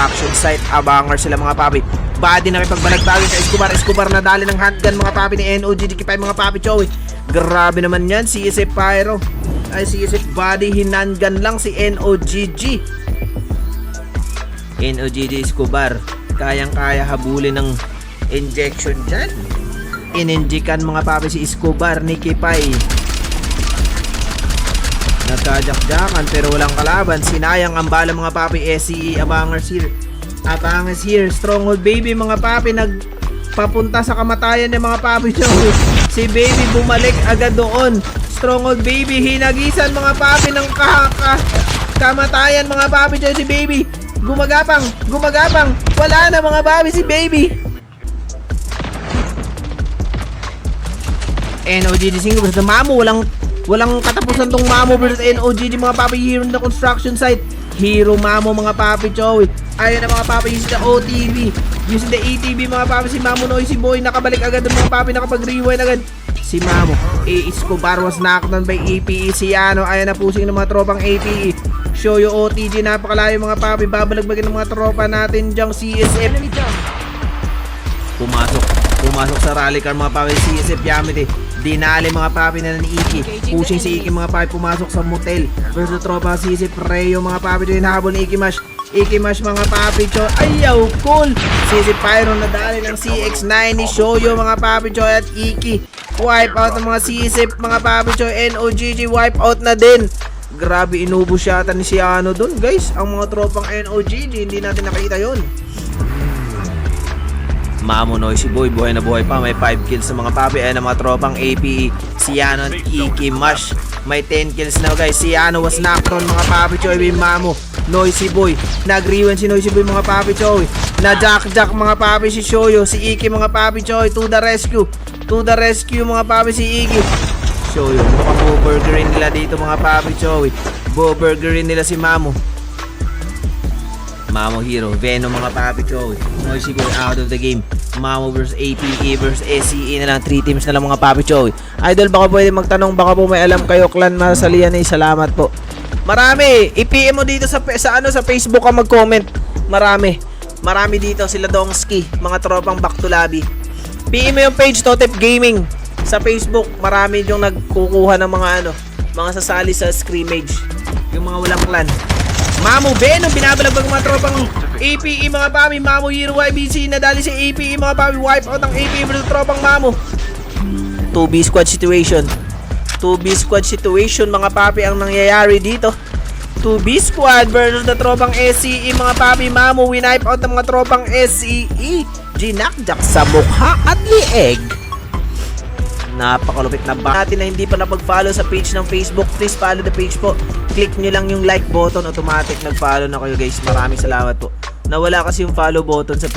construction site. Abangar sila mga papi. Body na kipagbalagbagin kay Escobar. Escobar na dali ng handgun mga papi ni NOGG5 mga papi Choy. Grabe naman yan. CSF Pyro. Ay CSF Body. Hinandgun lang si NOGG. NOGG Escobar. Kayang-kaya habulin ng injection dyan. Ininjikan mga papi si Escobar ni Kipay. Nagkajakjakan pero walang kalaban. Sinayang ang bala mga papi. SCE Abangers here. Abangers here. Stronghold baby mga papi. Nagpapunta sa kamatayan ng mga papi. Si baby bumalik agad doon. Stronghold baby. Hinagisan mga papi ng kamatayan mga papi. Si baby gumagapang. Wala na mga papi si baby. NOGG single versus Mamo. Walang katapusan tong Mamo versus NOGG mga papi. Hero in the construction site. Hero Mamo mga papi Choy. Ayun na mga papi using the OTV. Using the ATV mga papi. Si Mamo Noisy Boy nakabalik agad ng mga papi. Nakapag-rewind agad. Si Mamo. Escobar was knocked down by APE. Si Yano. Ayun na pusing ng mga tropang APE. Shoyo OTG. Napakalayo mga papi. Babalagbagin ng mga tropa natin dyang CSF. Pumasok sa rally car mga papi. CSF Yamete. Dinali mga papi na ni Iki. Pushing si Iki mga papi. Pumasok sa motel versus tropa CSF Reo mga papi. Doon hinahabol ni Iki Mash. Iki Mash mga papi Choy. Ayaw cool. CSF Pyro nadali ng CX9 ni Shoyo mga papi Choy at Iki. Wipe out ng mga CSF mga papi Choy. NOGG wipe out na din. Grabe inubos yata ni Siano doon guys. Ang mga tropang NOGG hindi natin nakita yon. Mamo Noisy Boy, buhay na buhay pa. May 5 kills sa mga papi. Ayan ang mga tropang APE. Siano at Iki Mash. May 10 kills na guys. Siano was knocked on mga papi Choy. Mamo Noisy Boy. Nag-rewind si Noisy Boy mga papi Choy. Na-jack mga papi si Shoyo. Si Iki mga papi Choy. To the rescue. To the rescue mga papi si Iki. Shoyo. Mukhang bo-burgerin nila dito mga papi Choy. Bo-burgerin nila si Mamo. Mamo Hero, Venom mga papi Choy. Noisy Boy out of the game. Mamo versus APE versus SCE na lang. 3 teams na lang mga papi Choy. Idol baka pwede magtanong, baka po may alam kayo clan Masalian eh. Salamat po. Marami. I-PM mo dito sa Facebook ka mag-comment. Marami dito sila Dongski, mga tropang back to lobby. PM mo yung page Totep Gaming sa Facebook. Marami yung nagkukuha ng mga sasali sa scrimmage. Yung mga walang clan. Mamo Venom, binabalagbag mga tropang APE mga papi. Mamo Hero YBC, nadali si APE mga papi. Wipe out ang APE versus tropang Mamo. 2B squad situation. 2B squad situation mga papi ang nangyayari dito. 2B squad versus the tropang SCE mga papi. Mamo winipe out ang mga tropang SCE. Ginakjak sa mukha at lieg. Napakalupit na ba natin na hindi pa napag-follow sa page ng Facebook. Please follow the page po. Click nyo lang yung like button. Automatic nag-follow na kayo guys. Maraming salamat po. Nawala kasi yung follow button sa page.